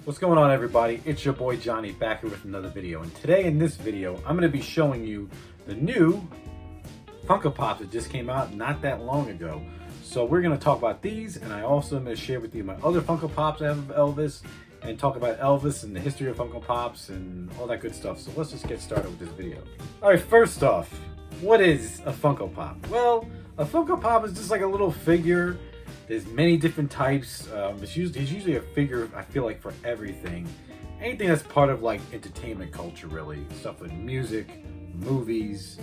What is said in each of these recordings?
What's going on, everybody? It's your boy Johnny back here with another video, and today in this video I'm going to be showing you the new Funko Pops that just came out not that long ago. So we're going to talk about these, and I also am going to share with you my other Funko Pops I have of Elvis and talk about Elvis and the history of Funko Pops and all that good stuff. So let's just get started with this video. Alright, first off, what is a Funko Pop? Well, a Funko Pop is just like a little figure. There's many different types. There's usually a figure, I feel like, for everything. Anything that's part of like entertainment culture, really. Stuff like music, movies,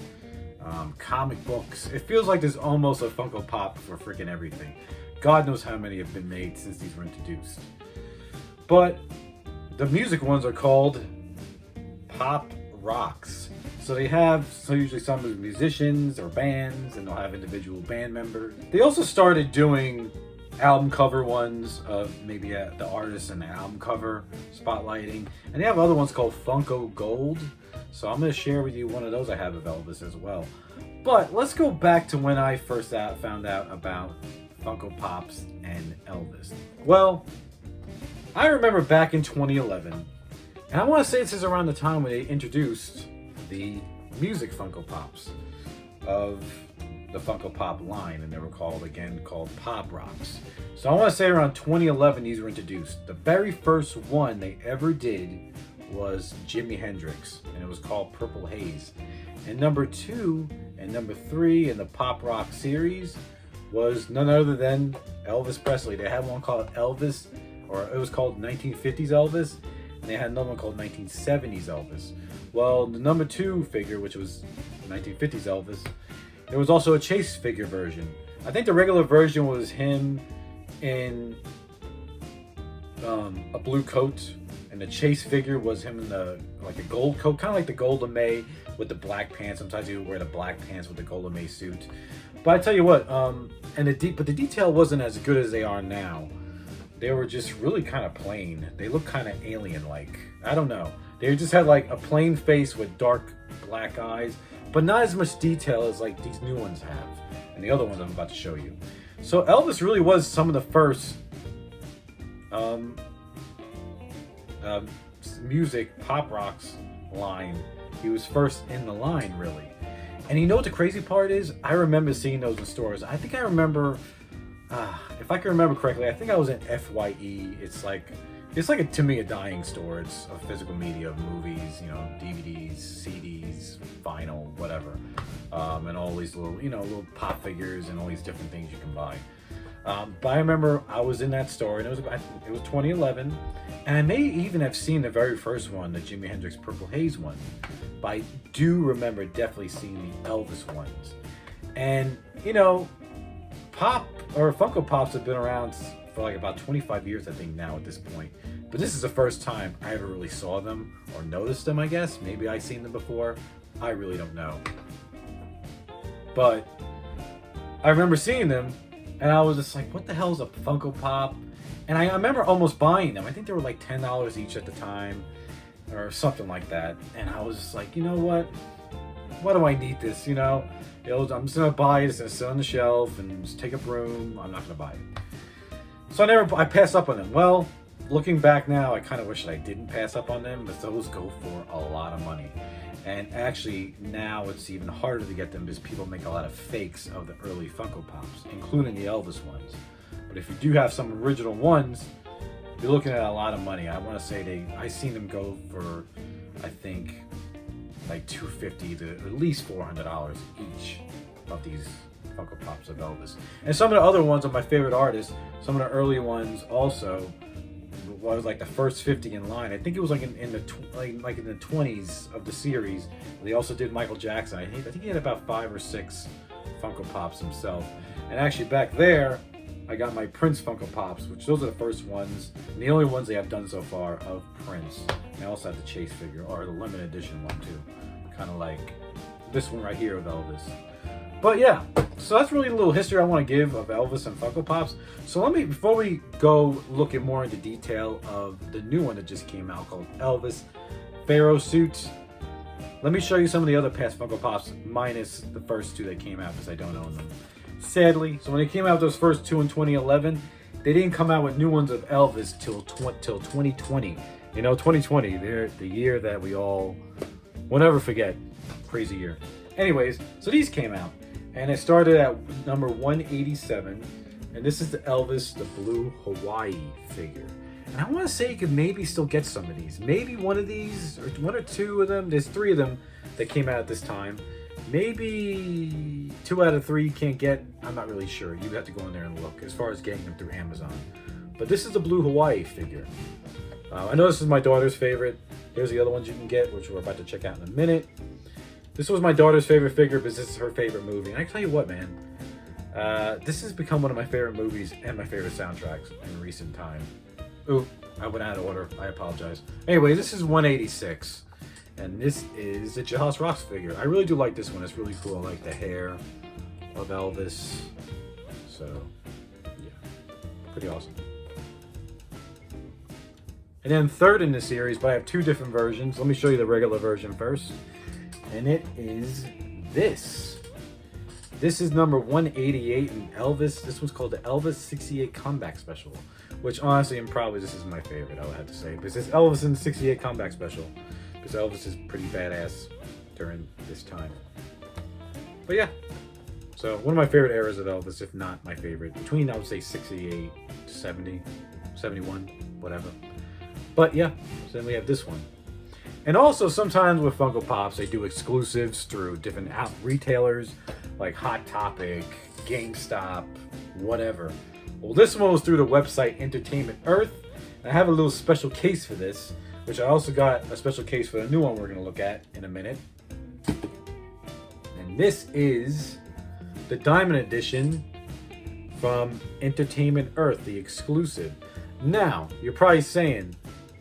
comic books. It feels like there's almost a Funko Pop for freaking everything. God knows how many have been made since these were introduced. But the music ones are called Pop Rocks. So usually some are musicians or bands, and they'll have individual band members. They also started doing album cover ones of maybe the artist and the album cover spotlighting. And they have other ones called Funko Gold. So I'm going to share with you one of those I have of Elvis as well. But let's go back to when I first found out about Funko Pops and Elvis. Well, I remember back in 2011, and I want to say this is around the time when they introduced the music Funko Pops of the Funko Pop line, and they were called Pop Rocks. So I want to say around 2011 these were introduced. The very first one they ever did was Jimi Hendrix, and it was called Purple Haze. And number 2 and number 3 in the Pop Rock series was none other than Elvis Presley. They had one called Elvis, or it was called 1950s Elvis, and they had another one called 1970s Elvis. Well, the number 2 figure, which was 1950s Elvis, there was also a chase figure version. I think the regular version was him in a blue coat, and the chase figure was him in a gold coat, kind of like the Golda Meir with the black pants. Sometimes he would wear the black pants with the Golda Meir suit. But I tell you what, but the detail wasn't as good as they are now. They were just really kind of plain. They look kind of alien-like. I don't know. They just had like a plain face with dark black eyes, but not as much detail as like these new ones have, and the other ones I'm about to show you. So Elvis really was some of the first music Pop Rocks line. He was first in the line, really. And you know what the crazy part is? I remember seeing those in stores. I think I remember, if I can remember correctly, I think I was in FYE. It's like to me a dying store. It's a physical media of movies, DVDs, CDs, vinyl, whatever, and all these little pop figures and all these different things you can buy. But I remember I was in that store, and it was 2011, and I may even have seen the very first one, the Jimi Hendrix Purple Haze one. But I do remember definitely seeing the Elvis ones, and Funko Pops have been around for like about 25 years, I think, now at this point. But this is the first time I ever really saw them or noticed them, I guess. Maybe I've seen them before. I really don't know. But I remember seeing them, and I was just like, what the hell is a Funko Pop? And I remember almost buying them. I think they were like $10 each at the time or something like that. And I was just like, you know what? Why do I need this, I'm just going to buy it. It's going to sit on the shelf and just take up room. I'm not going to buy it. So I passed up on them. Well, looking back now, I kind of wish that I didn't pass up on them, but those go for a lot of money. And actually, now it's even harder to get them because people make a lot of fakes of the early Funko Pops, including the Elvis ones. But if you do have some original ones, you're looking at a lot of money. I want to say I seen them go for, I think, like $250 to at least $400 each of these Funko Pops of Elvis. And some of the other ones are my favorite artists. Some of the early ones also was like the first 50 in line. I think it was like in the 20s of the series. They also did Michael Jackson. I think he had about 5 or 6 Funko Pops himself. And actually back there, I got my Prince Funko Pops, which those are the first ones, and the only ones they have done so far of Prince. And I also have the Chase figure, or the limited edition one too. Kind of like this one right here of Elvis. But yeah, so that's really a little history I want to give of Elvis and Funko Pops. So before we go looking more into detail of the new one that just came out called Elvis Pharaoh suit, let me show you some of the other past Funko Pops, minus the first 2 that came out because I don't own them, sadly. So when they came out, those first 2 in 2011, they didn't come out with new ones of Elvis till 2020. You know, 2020, they're the year that we all will never forget. Crazy year. Anyways, so these came out, and it started at number 187, and this is the Elvis, the Blue Hawaii figure. And I want to say you could maybe still get some of these. Maybe one of these, or one or two of them. There's 3 of them that came out at this time. Maybe 2 out of 3 you can't get. I'm not really sure. You have to go in there and look as far as getting them through Amazon. But this is the Blue Hawaii figure. I know this is my daughter's favorite. Here's the other ones you can get, which we're about to check out in a minute. This was my daughter's favorite figure because this is her favorite movie. And I tell you what, man. This has become one of my favorite movies and my favorite soundtracks in recent time. Ooh, I went out of order. I apologize. Anyway, this is 186. And this is a Jailhouse Rock's figure. I really do like this one. It's really cool. I like the hair of Elvis. So, yeah. Pretty awesome. And then third in the series, but I have 2 different versions. Let me show you the regular version first. And it is this. This is number 188 in Elvis. This one's called the Elvis 68 Comeback Special. Which honestly, and probably this is my favorite, I would have to say. Because it's Elvis in the 68 Comeback Special. Because Elvis is pretty badass during this time. But yeah. So, one of my favorite eras of Elvis, if not my favorite. Between, I would say, 68 to 70, 71, whatever. But yeah, so then we have this one. And also, sometimes with Funko Pops, they do exclusives through different retailers, like Hot Topic, GameStop, whatever. Well, this one was through the website Entertainment Earth. And I have a little special case for this, which I also got a special case for the new one we're going to look at in a minute. And this is the Diamond Edition from Entertainment Earth, the exclusive. Now, you're probably saying,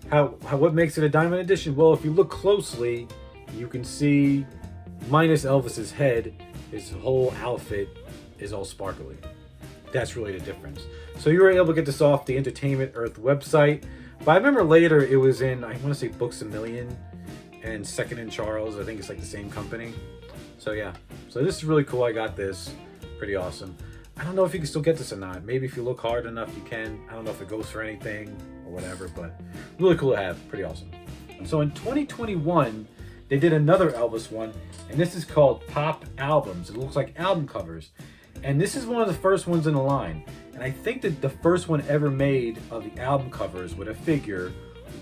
what makes it a Diamond Edition? Well, if you look closely, you can see, minus Elvis's head, his whole outfit is all sparkly. That's really the difference. So you were able to get this off the Entertainment Earth website. But I remember later it was in, I want to say Books A Million and Second and Charles. I think it's like the same company. So yeah. So this is really cool. I got this. Pretty awesome. I don't know if you can still get this or not. Maybe if you look hard enough, you can. I don't know if it goes for anything or whatever, but really cool to have. Pretty awesome. So in 2021, they did another Elvis one, and this is called Pop Albums. It looks like album covers. And this is one of the first ones in the line. And I think that the first one ever made of the album covers with a figure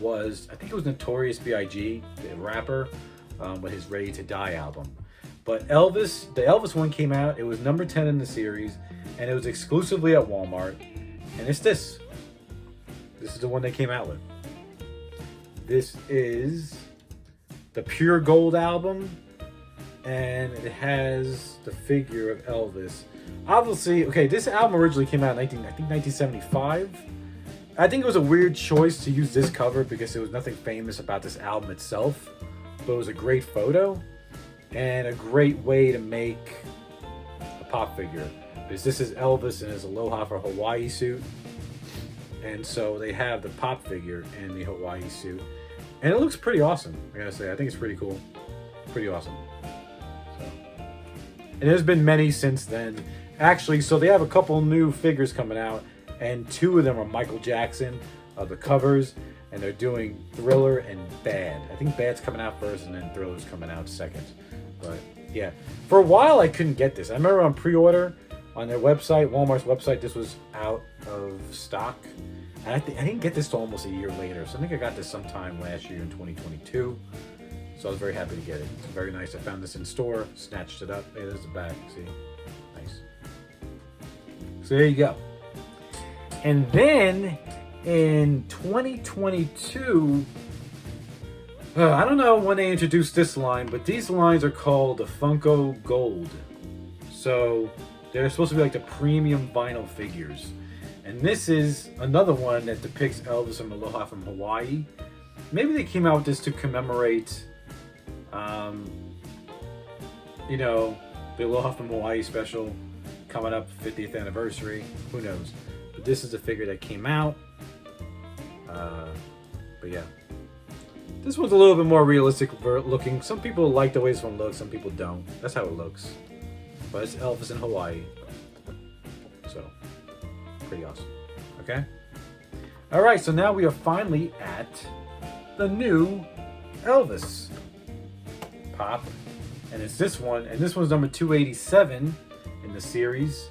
was, I think it was Notorious B.I.G., the rapper, with his Ready to Die album. But Elvis, the Elvis one came out, it was number 10 in the series, and it was exclusively at Walmart. And it's this. This is the one they came out with. This is the Pure Gold album, and it has the figure of Elvis. Obviously, okay, this album originally came out in 1975. I think it was a weird choice to use this cover because there was nothing famous about this album itself, but it was a great photo and a great way to make a pop figure. Because this is Elvis in his Aloha for Hawaii suit. And so they have the pop figure in the Hawaii suit. And it looks pretty awesome, I gotta say. I think it's pretty cool. Pretty awesome. So. And there's been many since then. Actually, so they have a couple new figures coming out, and 2 of them are Michael Jackson, the covers, and they're doing Thriller and Bad. I think Bad's coming out first, and then Thriller's coming out second. But yeah, for a while I couldn't get this. I remember on pre-order on their website, Walmart's website, this was out of stock. And I didn't get this till almost a year later. So I think I got this sometime last year in 2022. So I was very happy to get it. It's very nice. I found this in store, snatched it up. Hey, there's the back. See? Nice. So there you go. And then in 2022, I don't know when they introduced this line, but these lines are called the Funko Gold. So they're supposed to be like the premium vinyl figures. And this is another one that depicts Elvis from Aloha from Hawaii. Maybe they came out with this to commemorate, you know, the Aloha from Hawaii special coming up, 50th anniversary. Who knows? But this is a figure that came out. But yeah. This one's a little bit more realistic looking. Some people like the way this one looks, some people don't. That's how it looks. But it's Elvis in Hawaii. So, pretty awesome. Okay? All right, so now we are finally at the new Elvis Pop. And it's this one, and this one's number 287 in the series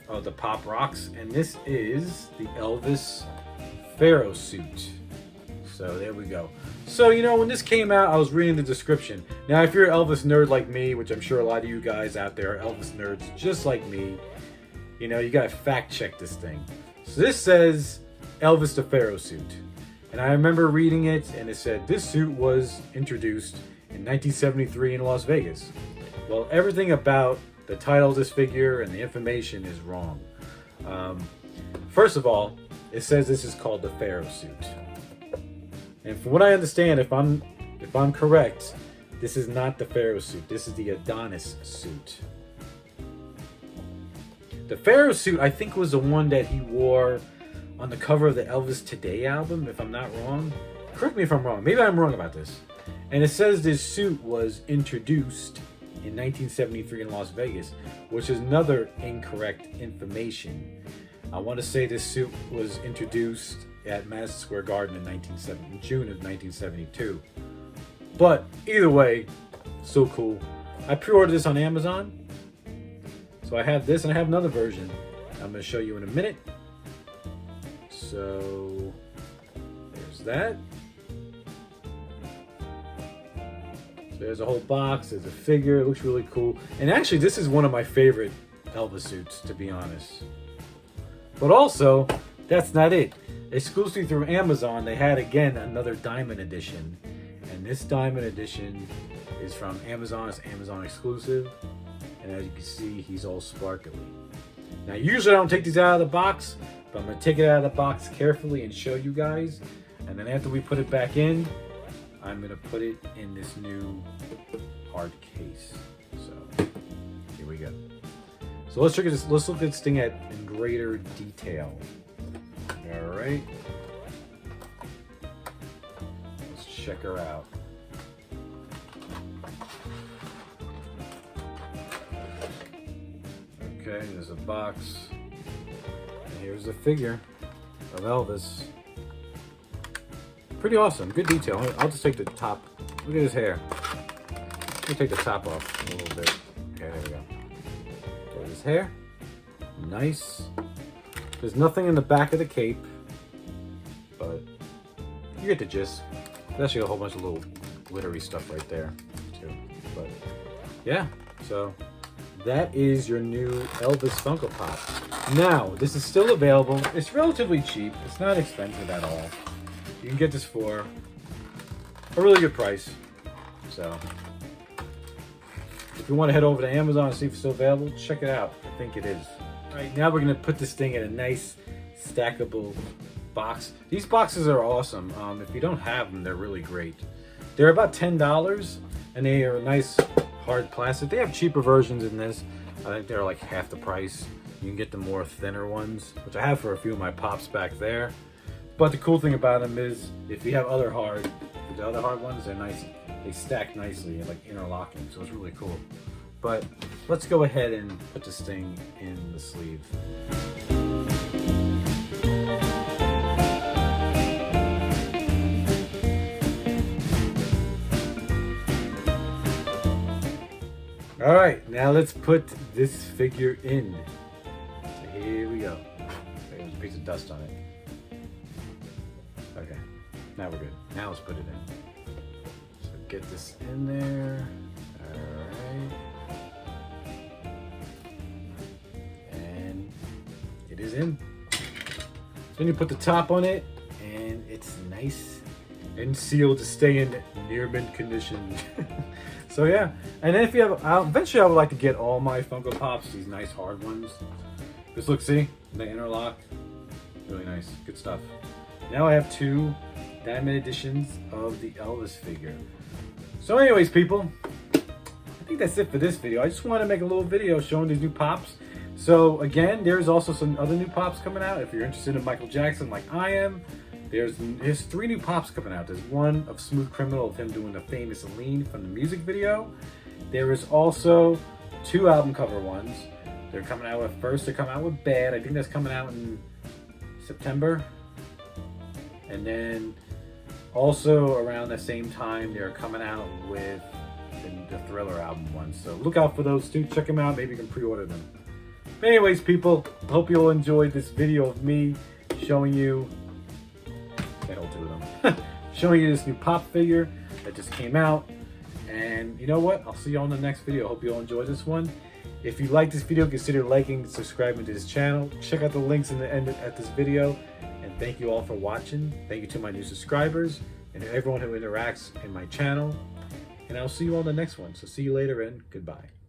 of the Pop Rocks. And this is the Elvis Pharaoh suit. So there we go. So, you know, when this came out, I was reading the description. Now, if you're an Elvis nerd like me, which I'm sure a lot of you guys out there are Elvis nerds just like me, you know, you gotta fact check this thing. So this says Elvis the Pharaoh suit. And I remember reading it, and it said this suit was introduced in 1973 in Las Vegas. Well, everything about the title of this figure and the information is wrong. First of all, it says this is called the Pharaoh suit. And from what I understand, if I'm correct, this is not the Pharaoh suit. This is the Adonis suit. The Pharaoh suit, I think, was the one that he wore on the cover of the Elvis Today album, if I'm not wrong. Correct me if I'm wrong. Maybe I'm wrong about this. And it says this suit was introduced in 1973 in Las Vegas, which is another incorrect information. I want to say this suit was introduced at Madison Square Garden in June of 1972. But either way, so cool. I pre-ordered this on Amazon. So I have this, and I have another version I'm going to show you in a minute. So there's that. So there's a whole box, there's a figure, it looks really cool. And actually, this is one of my favorite Elvis suits, to be honest. But also, that's not it. Exclusively through Amazon, they had again another diamond edition. And this diamond edition is from Amazon. It's Amazon exclusive. And as you can see, he's all sparkly. Now, usually I don't take these out of the box, but I'm going to take it out of the box carefully and show you guys. And then after we put it back in, I'm going to put it in this new hard case. So, here we go. So let's look at this thing in greater detail. All right. Let's check her out. Okay, there's a box. And here's the figure of Elvis. Pretty awesome. Good detail. I'll just take the top. Look at his hair. Let me take the top off a little bit. Okay, there we go. There's his hair. Nice. There's nothing in the back of the cape, but you get the gist. There's actually a whole bunch of little glittery stuff right there, too. But yeah, so that is your new Elvis Funko Pop. Now, this is still available. It's relatively cheap. It's not expensive at all. You can get this for a really good price. So if you want to head over to Amazon and see if it's still available, check it out. I think it is. All right, now we're going to put this thing in a nice stackable box. These boxes are awesome. If you don't have them, they're really great. They're about $10, and they are nice hard plastic. They have cheaper versions in this. I think they're like half the price. You can get the more thinner ones, which I have for a few of my pops back there. But the cool thing about them is, if you have the other hard ones, they're nice. They stack nicely and like interlocking, so it's really cool. But let's go ahead and put this thing in the sleeve. All right, now let's put this figure in. So here we go. There's a piece of dust on it. Okay, now we're good. Now let's put it in. So get this in there. All right. And it is in. Then you put the top on it, and it's nice and sealed to stay in near mint condition. So yeah, and then if you have, eventually I would like to get all my Funko Pops, these nice hard ones. Just look, see, they interlock. Really nice, good stuff. Now I have 2 diamond editions of the Elvis figure. So anyways, people, I think that's it for this video. I just wanted to make a little video showing these new Pops. So again, there's also some other new Pops coming out. If you're interested in Michael Jackson like I am, there's 3 new Pops coming out. There's one of Smooth Criminal, of him doing the famous Lean from the music video. There is also 2 album cover ones. They're coming out with, first they come out with Bad. I think that's coming out in September. And then also around the same time, they're coming out with the Thriller album ones. So look out for those too. Check them out. Maybe you can pre-order them. But anyways, people, hope you all enjoyed this video of me showing you, can't hold two of them, showing you this new pop figure that just came out. And you know what? I'll see you all in the next video. Hope you all enjoyed this one. If you like this video, consider liking and subscribing to this channel. Check out the links in the end at this video. And thank you all for watching. Thank you to my new subscribers and everyone who interacts in my channel. And I'll see you all in the next one. So see you later and goodbye.